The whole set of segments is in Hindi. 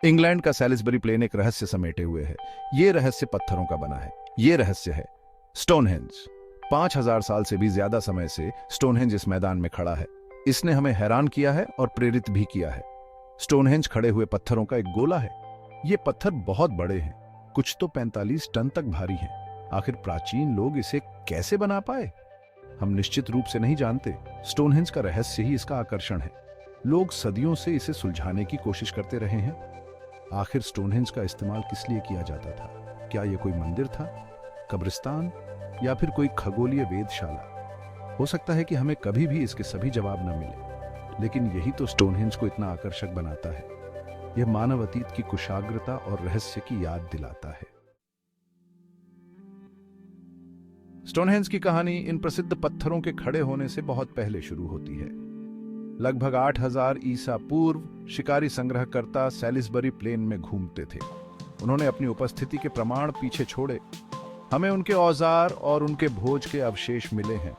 इंग्लैंड का सैलिसबरी प्लेन एक रहस्य समेटे हुए है। ये रहस्य पत्थरों का बना है। ये रहस्य है स्टोनहेंज। 5000 साल से भी ज्यादा समय से स्टोनहेंज इस मैदान में खड़ा है। इसने हमें हैरान किया है और प्रेरित भी किया है। स्टोनहेंज खड़े हुए पत्थरों का एक गोला है। ये पत्थर बहुत बड़े हैं, कुछ तो 45 टन तक भारी हैं। आखिर प्राचीन लोग इसे कैसे बना पाए, हम निश्चित रूप से नहीं जानते। स्टोनहेंज का रहस्य ही इसका आकर्षण है। लोग सदियों से इसे सुलझाने की कोशिश करते रहे हैं। आखिर स्टोनहेंज का इस्तेमाल किस लिए किया जाता था? क्या यह कोई मंदिर था, कब्रिस्तान, या फिर कोई खगोलीय वेधशाला? हो सकता है कि हमें कभी भी इसके सभी जवाब न मिले, लेकिन यही तो स्टोनहेंज को इतना आकर्षक बनाता है। यह मानव अतीत की कुशाग्रता और रहस्य की याद दिलाता है। स्टोनहेंज की कहानी इन प्रसिद्ध पत्थरों के खड़े होने से बहुत पहले शुरू होती है। लगभग 8000 ईसा पूर्व शिकारी संग्रहकर्ता सैलिसबरी प्लेन में घूमते थे। उन्होंने अपनी उपस्थिति के प्रमाण पीछे छोड़े। हमें उनके औजार और उनके भोज के अवशेष मिले हैं।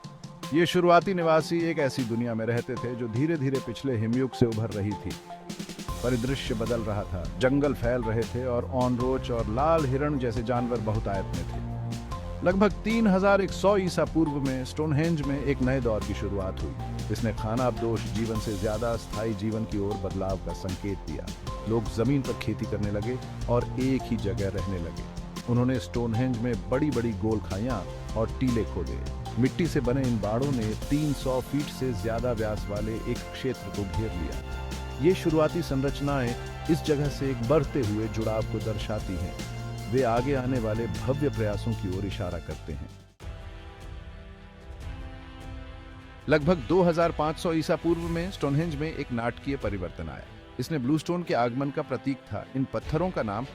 ये शुरुआती निवासी एक ऐसी दुनिया में रहते थे जो धीरे धीरे पिछले हिमयुग से उभर रही थी। परिदृश्य बदल रहा था, जंगल फैल रहे थे और ऑनरोच और लाल हिरण जैसे जानवर बहुतायत में थे। लगभग 3100 ईसा पूर्व में स्टोनहेंज में एक नए दौर की शुरुआत हुई। इसने खानाबदोश जीवन से ज्यादा स्थायी जीवन की ओर बदलाव का संकेत दिया। लोग जमीन पर खेती करने लगे और एक ही जगह रहने लगे। उन्होंने स्टोनहेंज में बड़ी बड़ी गोल खाइयां और टीले खोदे। मिट्टी से बने इन बाड़ों ने 300 फीट से ज्यादा व्यास वाले एक क्षेत्र को घेर लिया। ये शुरुआती संरचनाएं इस जगह से एक बढ़ते हुए जुड़ाव को दर्शाती हैं। वे आगे आने वाले भव्य प्रयासों की ओर इशारा करते हैं। लगभग 2500 ईसा पूर्व में स्टोनहेंज में एक नाटकीय परिवर्तन आया। इसने ब्लूस्टोन के आगमन का प्रतीक था। इन पत्थरों का नाम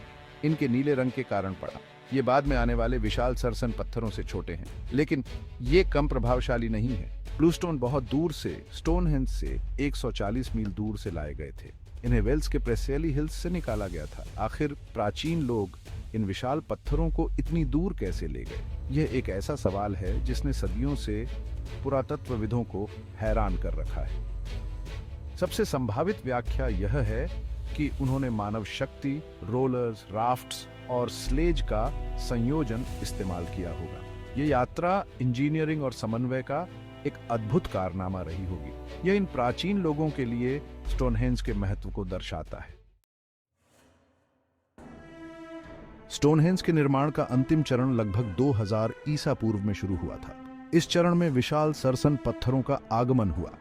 इनके नीले रंग के कारण पड़ा। ये बाद में आने वाले विशाल सरसन पत्थरों से छोटे हैं, लेकिन ये कम प्रभावशाली नहीं है। ब्लूस्टोन बहुत दूर से, स्टोनहेंज से 140 मील दूर से लाए गए थे। इन्हें वेल्स के प्रेसेली हिल्स से निकाला गया था। आखिर प्राचीन लोग इन विशाल पत्थरों को इतनी दूर कैसे ले गए? यह एक ऐसा सवाल है जिसने सदियों से पुरातत्वविदों को हैरान कर रखा है। सबसे संभावित व्याख्या यह है कि उन्होंने मानव शक्ति, रोलर्स, राफ्ट्स और स्लेज का संयोजन इस्तेमाल किया होगा। यह यात्रा इंजीनियरिंग और समन्वय का एक अद्भुत कारनामा रही होगी। यह इन प्राचीन लोगों के लिए स्टोनहेंज के महत्व को दर्शाता है। स्टोनहेंज के निर्माण का अंतिम चरण लगभग 2000 ईसा पूर्व में शुरू हुआ था। इस चरण में विशाल सरसन पत्थरों का आगमन हुआ।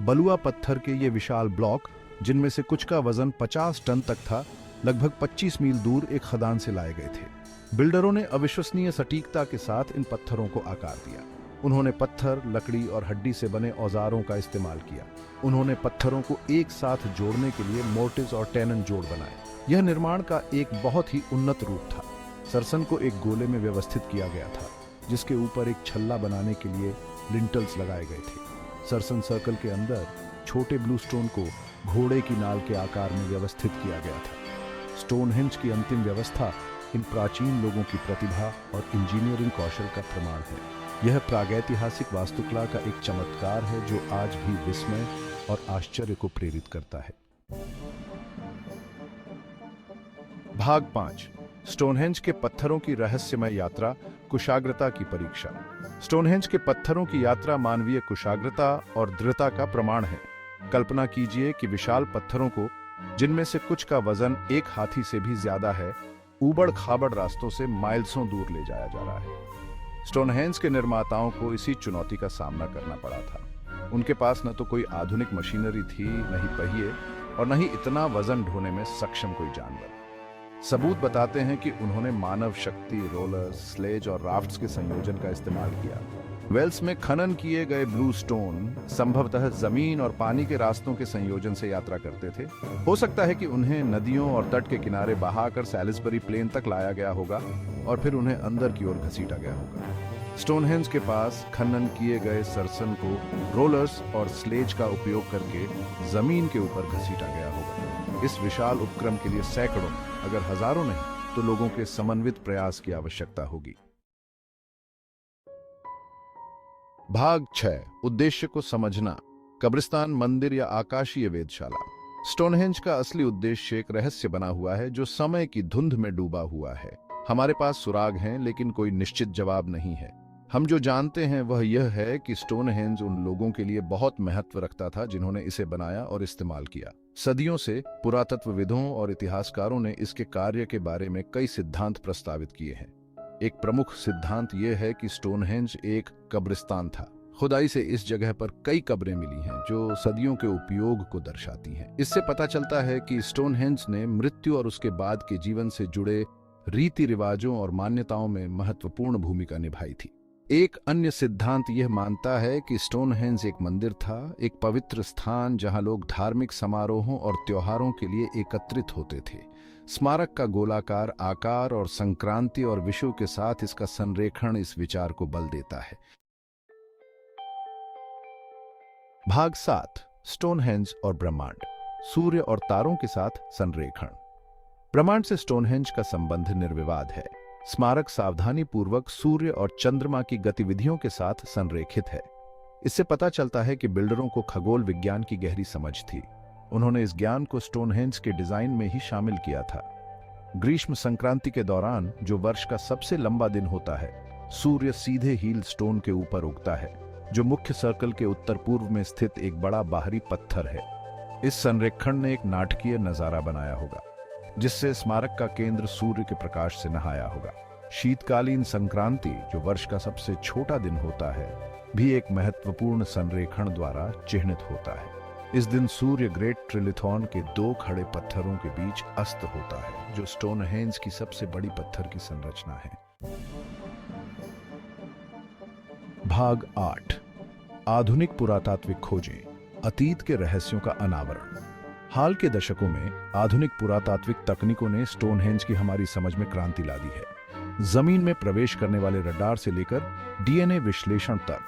बलुआ पत्थर के ये विशाल ब्लॉक, जिनमें से कुछ का वजन 50 टन तक था, लगभग 25 मील दूर एक खदान से लाए गए थे। बिल्डरों ने अविश्वसनीय सटीकता के साथ इन पत्थरों को आकार दिया। उन्होंने पत्थर, लकड़ी और हड्डी से बने औजारों का इस्तेमाल किया। उन्होंने पत्थरों को एक साथ जोड़ने के लिए मोर्टिस और टेनन जोड़ बनाए। यह निर्माण का एक बहुत ही उन्नत रूप था। सरसन को एक गोले में व्यवस्थित किया गया था, जिसके ऊपर एक छल्ला बनाने के लिए लिंटल्स लगाए गए थे। सरसन सर्कल के अंदर छोटे ब्लूस्टोन को घोड़े की नाल के आकार में व्यवस्थित किया गया था। स्टोनहेंज की अंतिम व्यवस्था इन प्राचीन लोगों की प्रतिभा और इंजीनियरिंग कौशल का प्रमाण है। यह प्रागैतिहासिक वास्तुकला का एक चमत्कार है जो आज भी विस्मय और आश्चर्य को प्रेरित करता है। भाग 5, स्टोनहेंज के पत्थरों की रहस्यमय यात्रा, कुशाग्रता की परीक्षा। स्टोनहेंज के पत्थरों की यात्रा मानवीय कुशाग्रता और दृढ़ता का प्रमाण है। कल्पना कीजिए कि विशाल पत्थरों को, जिनमें से कुछ का वजन एक हाथी से भी ज्यादा है, ऊबड़ खाबड़ रास्तों से माइल्सों दूर ले जाया जा रहा है। स्टोनहेंज के निर्माताओं को इसी चुनौती का सामना करना पड़ा था। उनके पास न तो कोई आधुनिक मशीनरी थी, न ही पहिए, और न ही इतना वजन ढोने में सक्षम कोई जानवर। सबूत बताते हैं कि उन्होंने मानव शक्ति, रोलर्स, स्लेज और राफ्ट्स के संयोजन का इस्तेमाल किया। वेल्स में खनन किए गए ब्लू स्टोन संभवतः जमीन और पानी के रास्तों के संयोजन से यात्रा करते थे। हो सकता है कि उन्हें नदियों और तट के किनारे बहाकर सैलिसबरी प्लेन तक लाया गया होगा और फिर उन्हें अंदर की ओर घसीटा गया होगा। स्टोनहेंज के पास खनन किए गए सरसन को रोलर्स और स्लेज का उपयोग करके जमीन के ऊपर घसीटा गया होगा। इस विशाल उपक्रम के लिए सैकड़ों, अगर हजारों नहीं तो लोगों के समन्वित प्रयास की आवश्यकता होगी। भाग 6, उद्देश्य को समझना, कब्रिस्तान, मंदिर या आकाशीय वेधशाला। स्टोनहेंज का असली उद्देश्य एक रहस्य बना हुआ है जो समय की धुंध में डूबा हुआ है। हमारे पास सुराग हैं, लेकिन कोई निश्चित जवाब नहीं है। हम जो जानते हैं वह यह है कि स्टोनहेंज उन लोगों के लिए बहुत महत्व रखता था जिन्होंने इसे बनाया और इस्तेमाल किया। सदियों से पुरातत्वविदों और इतिहासकारों ने इसके कार्य के बारे में कई सिद्धांत प्रस्तावित किए हैं। एक प्रमुख सिद्धांत यह है कि स्टोनहेंज एक कब्रिस्तान था। खुदाई से इस जगह पर कई कब्रें मिली हैं जो सदियों के उपयोग को दर्शाती हैं। इससे पता चलता है कि स्टोनहेंज ने मृत्यु और उसके बाद के जीवन से जुड़े रीति रिवाजों और मान्यताओं में महत्वपूर्ण भूमिका निभाई थी। एक अन्य सिद्धांत यह मानता है कि स्टोनहेंज एक मंदिर था, एक पवित्र स्थान जहां लोग धार्मिक समारोहों और त्योहारों के लिए एकत्रित होते थे। स्मारक का गोलाकार आकार और संक्रांति और विषु के साथ इसका संरेखण इस विचार को बल देता है। भाग 7, स्टोनहेंज और ब्रह्मांड, सूर्य और तारों के साथ संरेखण। ब्रह्मांड से स्टोनहेंज का संबंध निर्विवाद है। स्मारक सावधानी पूर्वक सूर्य और चंद्रमा की गतिविधियों के साथ संरेखित है। इससे पता चलता है कि बिल्डरों को खगोल विज्ञान की गहरी समझ थी। उन्होंने इस ज्ञान को स्टोनहेंज के डिजाइन में ही शामिल किया था। ग्रीष्म संक्रांति के दौरान, जो वर्ष का सबसे लंबा दिन होता है, सूर्य सीधे हील स्टोन के ऊपर उगता है, जो मुख्य सर्कल के उत्तर पूर्व में स्थित एक बड़ा बाहरी पत्थर है। इस संरेखण ने एक नाटकीय नजारा बनाया होगा, जिससे स्मारक का केंद्र सूर्य के प्रकाश से नहाया होगा। शीतकालीन संक्रांति, जो वर्ष का सबसे छोटा दिन होता है, भी एक महत्वपूर्ण संरेखण द्वारा चिह्नित होता है। इस दिन सूर्य ग्रेट ट्रिलिथॉन के 2 खड़े पत्थरों के बीच अस्त होता है, जो स्टोनहेंज की सबसे बड़ी पत्थर की संरचना है। भाग 8, आधुनिक पुरातात्विक खोजें, अतीत के रहस्यों का अनावरण। हाल के दशकों में आधुनिक पुरातात्विक तकनीकों ने स्टोनहेंज की हमारी समझ में क्रांति ला दी है। जमीन में प्रवेश करने वाले रडार से लेकर डीएनए विश्लेषण तक,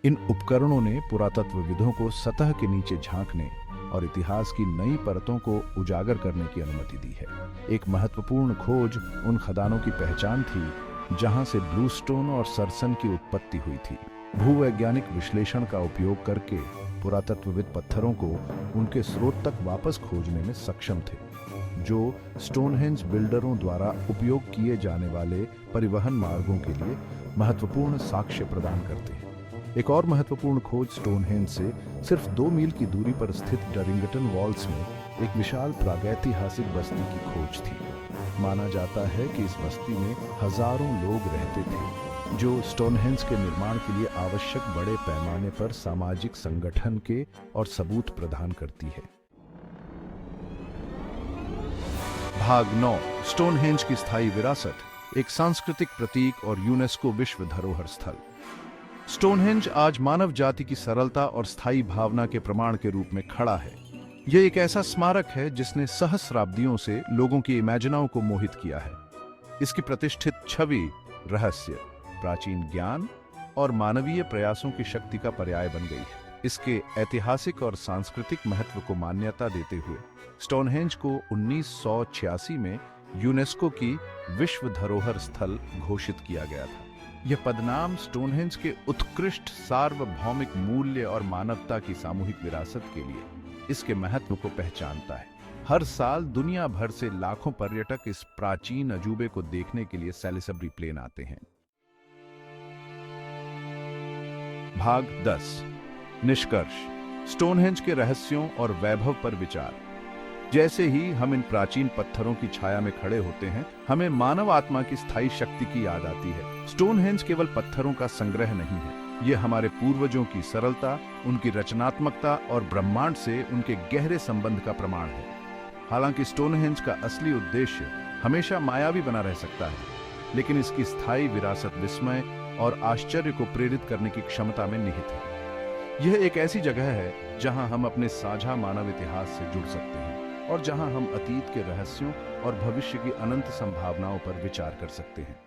इन उपकरणों ने पुरातत्वविदों को सतह के नीचे झांकने और इतिहास की नई परतों को उजागर करने की अनुमति दी है। एक महत्वपूर्ण खोज उन खदानों की पहचान थी जहां से ब्लूस्टोन और सरसन की उत्पत्ति हुई थी। भूवैज्ञानिक विश्लेषण का उपयोग करके पुरातत्वविद पत्थरों को उनके स्रोत तक वापस खोजने में सक्षम थे, जो स्टोनहेंज बिल्डरों द्वारा उपयोग किए जाने वाले परिवहन मार्गों के लिए महत्वपूर्ण साक्ष्य प्रदान करते हैं। एक और महत्वपूर्ण खोज स्टोनहेंज से सिर्फ 2 मील की दूरी पर स्थित डरिंगटन वॉल्स में एक विशाल प्रागैतिहासिक बस्ती की खोज थी। माना जाता है कि इस बस्ती में हजारों लोग रहते थे, जो स्टोनहेंज के निर्माण के लिए आवश्यक बड़े पैमाने पर सामाजिक संगठन के और सबूत प्रदान करती है। भाग 9, स्टोनहेंज की स्थायी विरासत, एक सांस्कृतिक प्रतीक और यूनेस्को विश्व धरोहर स्थल। स्टोनहेंज आज मानव जाति की सरलता और स्थायी भावना के प्रमाण के रूप में खड़ा है। यह एक ऐसा स्मारक है जिसने सहस्राब्दियों से लोगों की इमेजिनाओं को मोहित किया है। इसकी प्रतिष्ठित छवि रहस्य, प्राचीन ज्ञान और मानवीय प्रयासों की शक्ति का पर्याय बन गई है। इसके ऐतिहासिक और सांस्कृतिक महत्व को मान्यता देते हुए स्टोनहेंज को 1986 में यूनेस्को की विश्व धरोहर स्थल घोषित किया गया था। यह पदनाम स्टोनहेंज के उत्कृष्ट सार्वभौमिक मूल्य और मानवता की सामूहिक विरासत के लिए इसके महत्व को पहचानता है। हर साल दुनिया भर से लाखों पर्यटक इस प्राचीन अजूबे को देखने के लिए सैलिसबरी प्लेन आते हैं। भाग 10, निष्कर्ष, स्टोनहेंज के रहस्यों और वैभव पर विचार। जैसे ही हम इन प्राचीन पत्थरों की छाया में खड़े होते हैं, हमें मानव आत्मा की स्थायी शक्ति की याद आती है। स्टोनहेंज केवल पत्थरों का संग्रह नहीं है, यह हमारे पूर्वजों की सरलता, उनकी रचनात्मकता और ब्रह्मांड से उनके गहरे संबंध का प्रमाण है। हालांकि स्टोनहेंज का असली उद्देश्य हमेशा मायावी बना रह सकता है, लेकिन इसकी स्थायी विरासत विस्मय और आश्चर्य को प्रेरित करने की क्षमता में निहित है। यह एक ऐसी जगह है जहां हम अपने साझा मानव इतिहास से जुड़ सकते हैं और जहां हम अतीत के रहस्यों और भविष्य की अनंत संभावनाओं पर विचार कर सकते हैं।